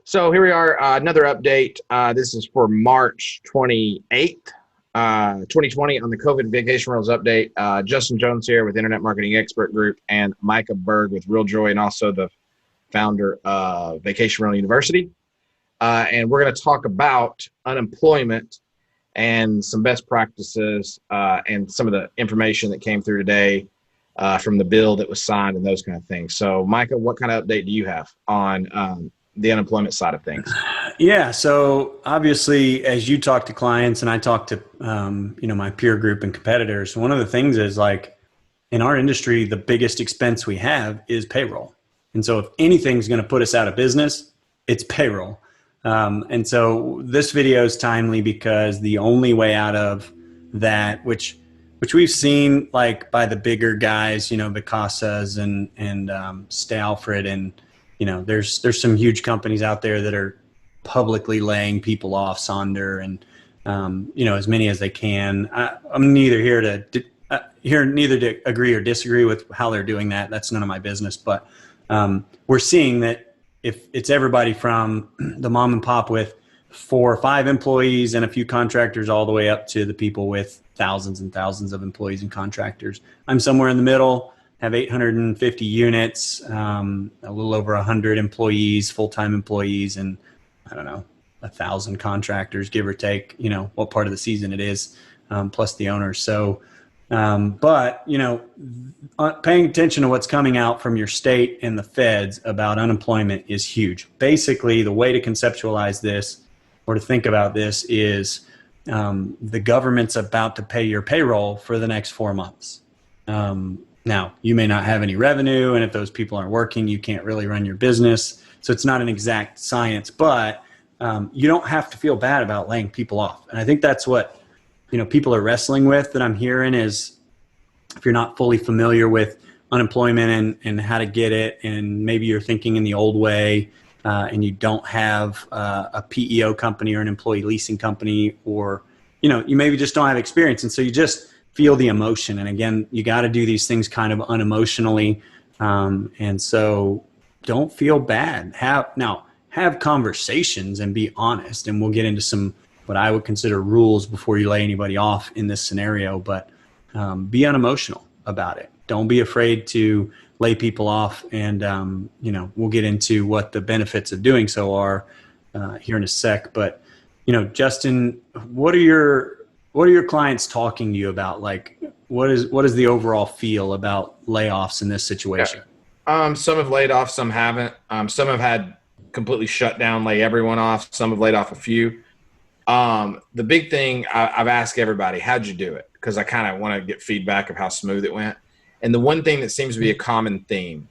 So here we are, another update. This is for March 28th, 2020 on the COVID Vacation Rentals update. Justin Jones here with Internet Marketing Expert Group and Micah Berg with RealJoy and also the founder of Vacation Rental University. And we're going to talk about unemployment and some best practices and some of the information that came through today from the bill that was signed and those kind of things. So Micah, what kind of update do you have on the unemployment side of things? Yeah. So obviously, as you talk to clients and I talk to, my peer group and competitors, one of the things is like in our industry, the biggest expense we have is payroll. And so if anything's going to put us out of business, it's payroll. And so this video is timely because the only way out of that, which we've seen like by the bigger guys, Vicasas and Stalford and, there's some huge companies out there that are publicly laying people off, Sonder and, as many as they can. I'm neither here to agree or disagree with how they're doing that. That's none of my business. But we're seeing that if it's everybody from the mom and pop with 4 or 5 employees and a few contractors all the way up to the people with thousands and thousands of employees and contractors. I'm somewhere in the middle. Have 850 units, a little over 100 employees, full-time employees, and I don't know, 1,000 contractors, give or take, what part of the season it is, plus the owners. So, but, paying attention to what's coming out from your state and the feds about unemployment is huge. Basically, the way to conceptualize this or to think about this is the government's about to pay your payroll for the next 4 months. Now, you may not have any revenue, and if those people aren't working, you can't really run your business. So it's not an exact science, but you don't have to feel bad about laying people off. And I think that's what people are wrestling with that I'm hearing is if you're not fully familiar with unemployment and how to get it, and maybe you're thinking in the old way and you don't have a PEO company or an employee leasing company, or you maybe just don't have experience, and so you just feel the emotion. And again, you got to do these things kind of unemotionally. And so don't feel bad. Have conversations and be honest. And we'll get into some, what I would consider rules before you lay anybody off in this scenario, but be unemotional about it. Don't be afraid to lay people off. And, we'll get into what the benefits of doing so are here in a sec. But, Justin, what are your clients talking to you about? Like, what is the overall feel about layoffs in this situation? Yeah. Some have laid off, some haven't. Some have had completely shut down, lay everyone off. Some have laid off a few. The big thing I've asked everybody, how'd you do it? Because I kind of want to get feedback of how smooth it went. And the one thing that seems to be a common theme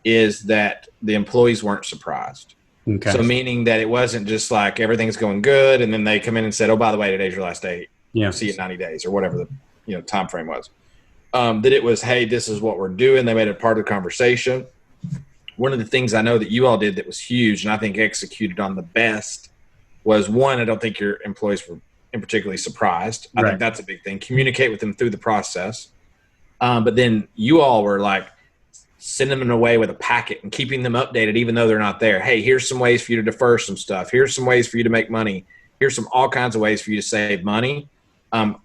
is that the employees weren't surprised. Okay. So meaning that it wasn't just like everything's going good, and then they come in and said, oh, by the way, today's your last day. Yeah. See you in 90 days or whatever the time frame was. That it was, hey, this is what we're doing. They made it part of the conversation. One of the things I know that you all did that was huge and I think executed on the best was, one, I don't think your employees were in particularly surprised. I think that's a big thing. Communicate with them through the process. But then you all were like sending them away with a packet and keeping them updated even though they're not there. Hey, here's some ways for you to defer some stuff. Here's some ways for you to make money. Here's all kinds of ways for you to save money.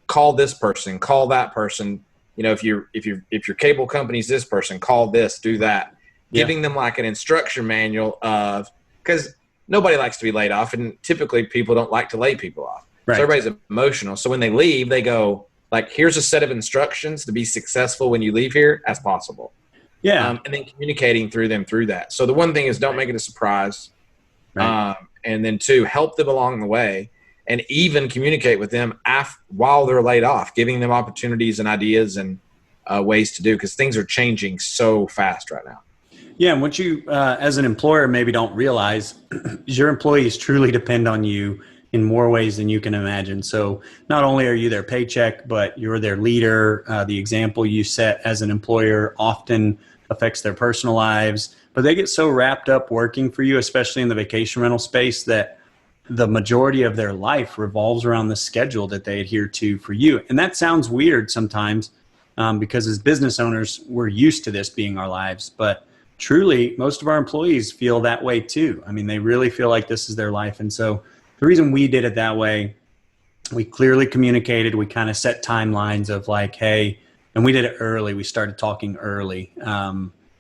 Call this person, call that person. If your cable company's this person, call this, do that. Yeah. Giving them like an instruction manual of, because nobody likes to be laid off, and typically people don't like to lay people off. Right. So everybody's emotional. So when they leave, they go like, here's a set of instructions to be successful when you leave here as possible. Yeah. And then communicating through them through that. So the one thing is, don't make it a surprise. Right. And then 2, help them along the way. And even communicate with them while they're laid off, giving them opportunities and ideas and ways to do, because things are changing so fast right now. Yeah, and what you, as an employer, maybe don't realize is your employees truly depend on you in more ways than you can imagine. So not only are you their paycheck, but you're their leader. The example you set as an employer often affects their personal lives. But they get so wrapped up working for you, especially in the vacation rental space, that the majority of their life revolves around the schedule that they adhere to for you. And that sounds weird sometimes because as business owners, we're used to this being our lives. But truly, most of our employees feel that way too. I mean, they really feel like this is their life. And so the reason we did it that way, we clearly communicated, we kind of set timelines of like, hey, and we did it early. We started talking early.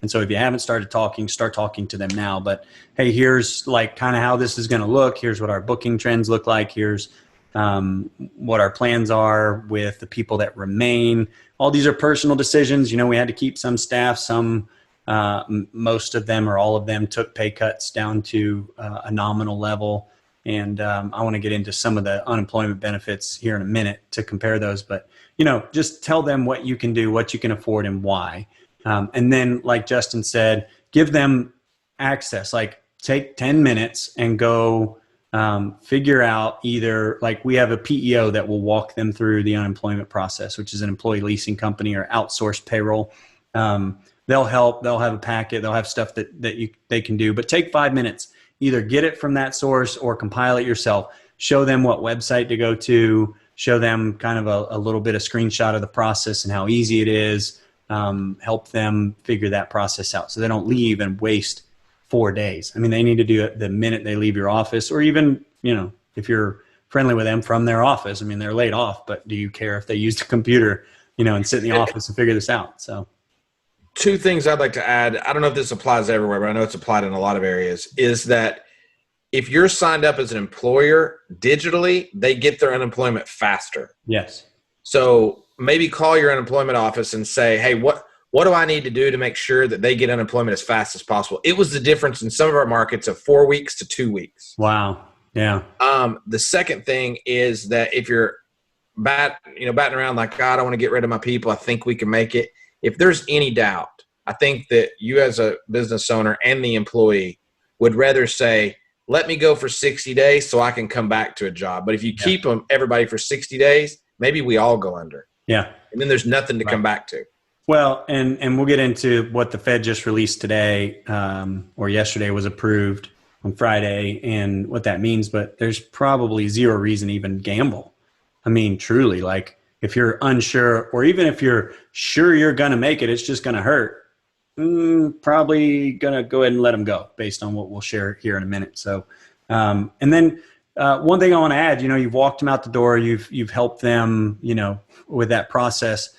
And so if you haven't started talking, start talking to them now. But hey, here's like kind of how this is going to look. Here's what our booking trends look like. Here's what our plans are with the people that remain. All these are personal decisions. You know, we had to keep some staff, some, most of them or all of them took pay cuts down to a nominal level. And I want to get into some of the unemployment benefits here in a minute to compare those. But, you know, just tell them what you can do, what you can afford, and why. And then, like Justin said, give them access. Like, take 10 minutes and go figure out either, like, we have a PEO that will walk them through the unemployment process, which is an employee leasing company or outsourced payroll. They'll help. They'll have a packet. They'll have stuff that they can do. But take 5 minutes. Either get it from that source or compile it yourself. Show them what website to go to. Show them kind of a little bit of screenshot of the process and how easy it is. Help them figure that process out so they don't leave and waste 4 days. I mean, they need to do it the minute they leave your office, or even, you know, if you're friendly with them from their office. I mean, they're laid off, but do you care if they use the computer, you know, and sit in the office and figure this out? So, two things I'd like to add. I don't know if this applies everywhere, but I know it's applied in a lot of areas, is that if you're signed up as an employer digitally, they get their unemployment faster. Yes. So maybe call your unemployment office and say, hey, what do I need to do to make sure that they get unemployment as fast as possible? It was the difference in some of our markets of 4 weeks to 2 weeks. Wow. Yeah. The second thing is that if you're batting around like, God, I don't want to get rid of my people, I think we can make it. If there's any doubt, I think that you as a business owner and the employee would rather say, let me go for 60 days so I can come back to a job. But if you keep everybody for 60 days, maybe we all go under. Yeah. And then there's nothing to come back to. Well, and we'll get into what the Fed just released today, or yesterday was approved on Friday, and what that means. But there's probably zero reason to even gamble. I mean, truly, like, if you're unsure, or even if you're sure you're going to make it, it's just going to hurt, probably going to go ahead and let them go based on what we'll share here in a minute. So, and then one thing I want to add, you know, you've walked them out the door, you've helped them, you know, with that process.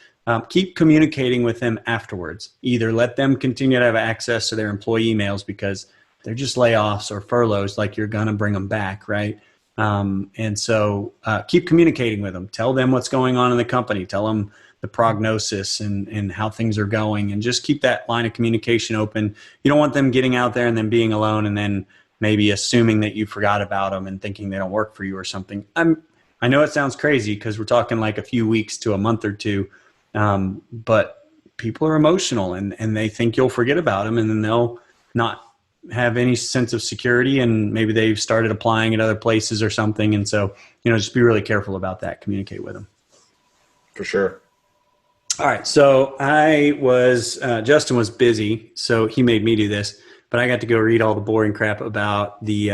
Keep communicating with them afterwards. Either let them continue to have access to their employee emails because they're just layoffs or furloughs, like you're going to bring them back, right? And so keep communicating with them. Tell them what's going on in the company. Tell them the prognosis and how things are going, and just keep that line of communication open. You don't want them getting out there and then being alone and then maybe assuming that you forgot about them and thinking they don't work for you or something. I know it sounds crazy because we're talking like a few weeks to a month or two, but people are emotional and they think you'll forget about them, and then they'll not have any sense of security, and maybe they've started applying at other places or something. And so, you know, just be really careful about that. Communicate with them. For sure. All right. So Justin was busy, so he made me do this, but I got to go read all the boring crap about the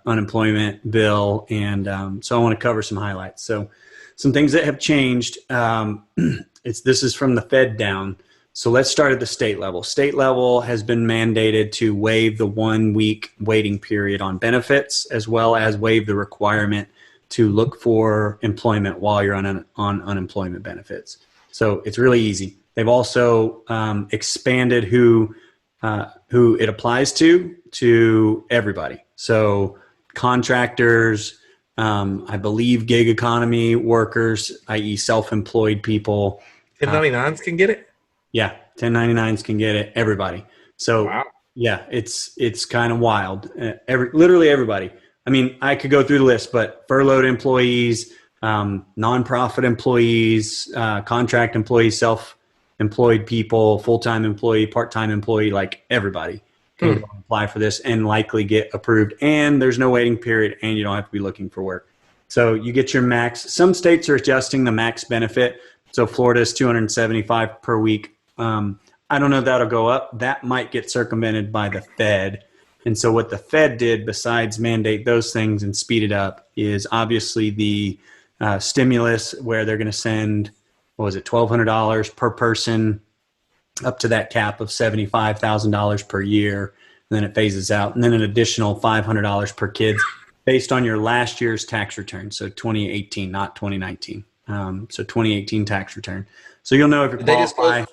unemployment bill. And so I want to cover some highlights. So some things that have changed. This is from the Fed down. So let's start at the state level. State level has been mandated to waive the 1 week waiting period on benefits, as well as waive the requirement to look for employment while you're on unemployment benefits. So it's really easy. They've also expanded who it applies to everybody. So contractors, I believe gig economy workers, i.e. self-employed people. 1099s can get it? Yeah, 1099s can get it. Everybody. So wow. Yeah, it's kind of wild. Literally everybody. I mean, I could go through the list, but furloughed employees, nonprofit employees, contract employees, self-employed people, full-time employee, part-time employee, like everybody can apply for this and likely get approved. And there's no waiting period, and you don't have to be looking for work. So you get your max. Some states are adjusting the max benefit. So Florida is $275 per week. I don't know if that'll go up. That might get circumvented by the Fed. And so what the Fed did, besides mandate those things and speed it up, is obviously the stimulus, where they're going to send, $1,200 per person up to that cap of $75,000 per year. And then it phases out. And then an additional $500 per kid based on your last year's tax return. So 2018, not 2019. So 2018 tax return. So you'll know if you qualify.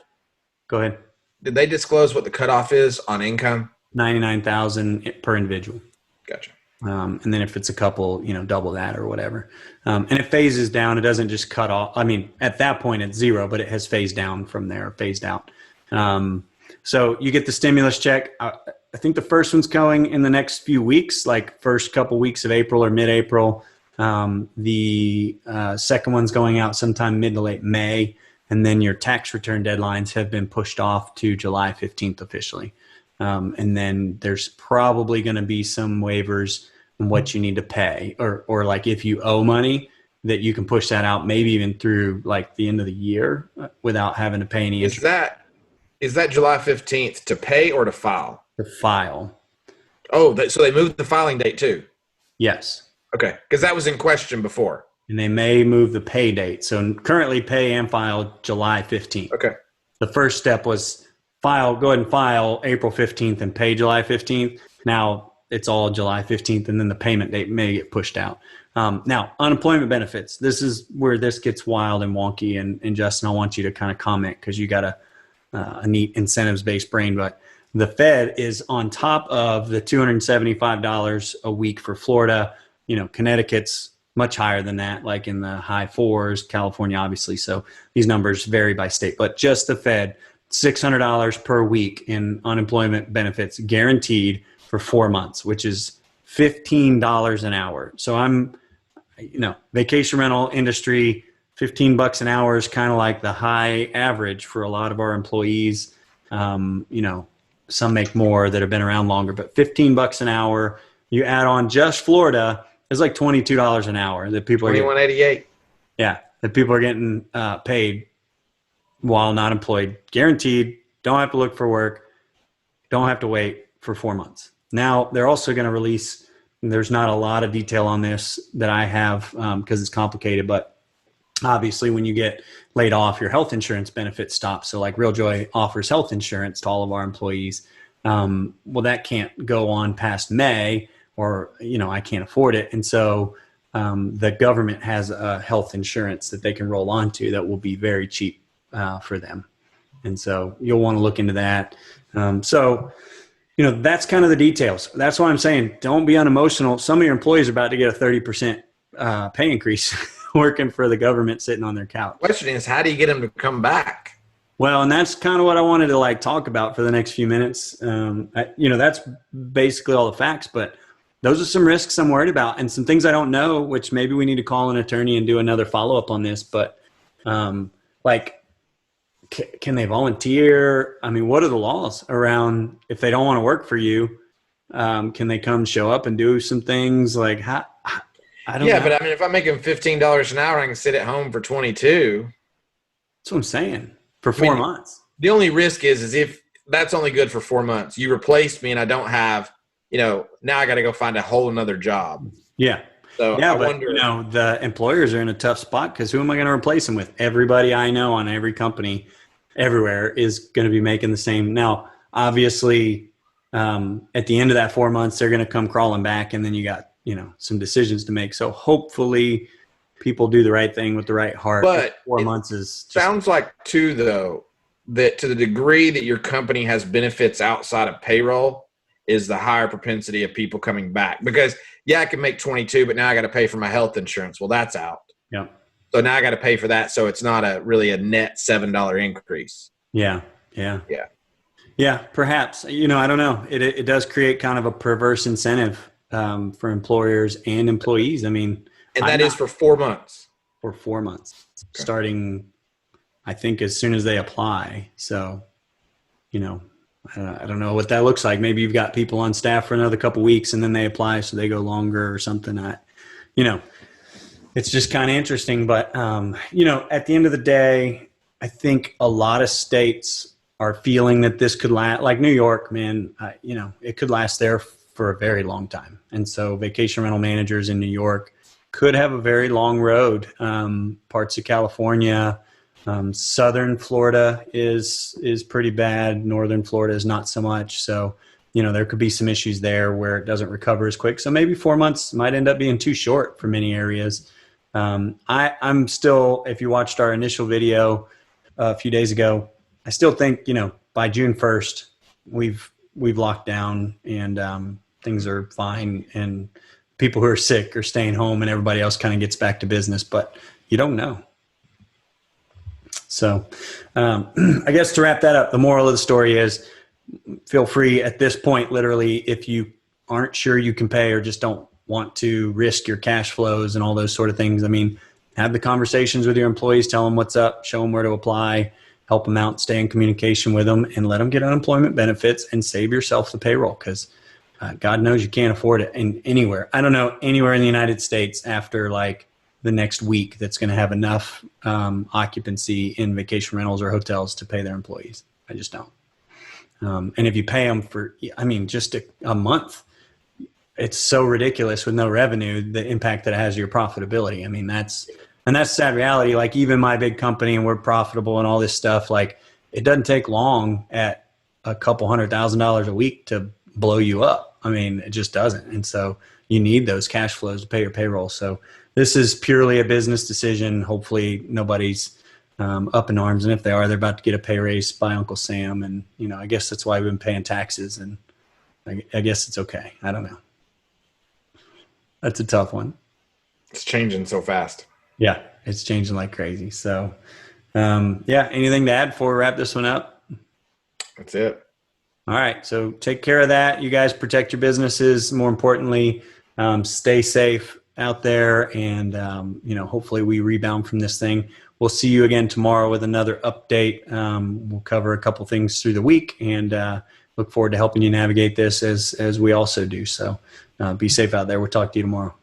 Go ahead. Did they disclose what the cutoff is on income? 99,000 per individual. Gotcha. And then if it's a couple, double that or whatever. And it phases down. It doesn't just cut off. I mean, at that point it's zero, but it has phased down from there, phased out. So you get the stimulus check. I think the first one's going in the next few weeks, like first couple weeks of April or mid-April. The second one's going out sometime mid to late May. And then your tax return deadlines have been pushed off to July 15th officially. And then there's probably going to be some waivers on what you need to pay, or like if you owe money, that you can push that out maybe even through like the end of the year without having to pay any interest. Is that July 15th to pay or to file? To file. Oh, so they moved the filing date too? Yes. Okay, because that was in question before. And they may move the pay date. So currently pay and file July 15th. Okay. The first step was go ahead and file April 15th and pay July 15th. Now it's all July 15th, and then the payment date may get pushed out. Now, unemployment benefits. This is where this gets wild and wonky. And Justin, I want you to kind of comment because you got a neat incentives-based brain. But the Fed is on top of the $275 a week for Florida. Connecticut's much higher than that, like in the high fours, California, obviously. So these numbers vary by state, but just the Fed, $600 per week in unemployment benefits guaranteed for 4 months, which is $15 an hour. So I'm, vacation rental industry, $15 an hour is kind of like the high average for a lot of our employees. Some make more that have been around longer, but $15 an hour, you add on just Florida, it's like $22 an hour that people are $21.88. Yeah, that people are getting paid while not employed, guaranteed. Don't have to look for work. Don't have to wait for 4 months. Now they're also going to release. There's not a lot of detail on this that I have because it's complicated. But obviously, when you get laid off, your health insurance benefits stop. So, like RealJoy offers health insurance to all of our employees. Well, that can't go on past May. Or, I can't afford it. And so the government has a health insurance that they can roll onto that will be very cheap for them. And so you'll want to look into that. That's kind of the details. That's why I'm saying don't be unemotional. Some of your employees are about to get a 30% pay increase working for the government sitting on their couch. The question is, how do you get them to come back? Well, and that's kind of what I wanted to talk about for the next few minutes. That's basically all the facts, but those are some risks I'm worried about and some things I don't know, which maybe we need to call an attorney and do another follow-up on this. But can they volunteer? I mean, what are the laws around if they don't want to work for you? Can they come show up and do some things I don't know. Yeah, but I mean, if I'm making $15 an hour, I can sit at home for 22. That's what I'm saying. For 4 months. The only risk is if that's only good for 4 months. You replaced me and I don't have – now I got to go find a whole another job. Yeah. So yeah, I but wonder, the employers are in a tough spot because who am I going to replace them with? Everybody I know on every company everywhere is going to be making the same. Now, obviously, at the end of that 4 months, they're going to come crawling back, and then you got some decisions to make. So hopefully, people do the right thing with the right heart. But 4 months is sounds like too though that to the degree that your company has benefits outside of payroll is the higher propensity of people coming back because I can make 22, but now I got to pay for my health insurance. Well, that's out. Yeah. So now I got to pay for that. So it's not really a net $7 increase. Yeah. Perhaps, I don't know. It does create kind of a perverse incentive for employers and employees. I mean, and that is for 4 months. For 4 months, starting, I think, as soon as they apply. So, I don't know what that looks like. Maybe you've got people on staff for another couple of weeks and then they apply so they go longer or something. It's just kind of interesting. But, at the end of the day, I think a lot of states are feeling that this could last, like New York, man, it could last there for a very long time. And so vacation rental managers in New York could have a very long road. Parts of California, Southern Florida is pretty bad. Northern Florida is not so much. So, there could be some issues there where it doesn't recover as quick. So maybe 4 months might end up being too short for many areas. I'm still, if you watched our initial video a few days ago, I still think, by June 1st, we've locked down and things are fine, and people who are sick are staying home and everybody else kind of gets back to business, but you don't know. So I guess to wrap that up, the moral of the story is feel free at this point, literally, if you aren't sure you can pay or just don't want to risk your cash flows and all those sort of things. I mean, have the conversations with your employees, tell them what's up, show them where to apply, help them out, stay in communication with them, and let them get unemployment benefits and save yourself the payroll, because God knows you can't afford it anywhere. I don't know anywhere in the United States after like the next week that's going to have enough occupancy in vacation rentals or hotels to pay their employees. I just don't. And if you pay them for, just a month, it's so ridiculous with no revenue, the impact that it has your profitability. That's the sad reality. Like even my big company, and we're profitable and all this stuff, like it doesn't take long at a couple $100,000 a week to blow you up. It just doesn't. And so you need those cash flows to pay your payroll. So this is purely a business decision. Hopefully nobody's up in arms. And if they are, they're about to get a pay raise by Uncle Sam. And, I guess that's why we've been paying taxes, and I guess it's okay. I don't know. That's a tough one. It's changing so fast. Yeah, it's changing like crazy. So, anything to add before we wrap this one up? That's it. All right. So take care of that. You guys protect your businesses. More importantly, stay safe out there. And, hopefully we rebound from this thing. We'll see you again tomorrow with another update. We'll cover a couple things through the week, and look forward to helping you navigate this as we also do. So be safe out there. We'll talk to you tomorrow.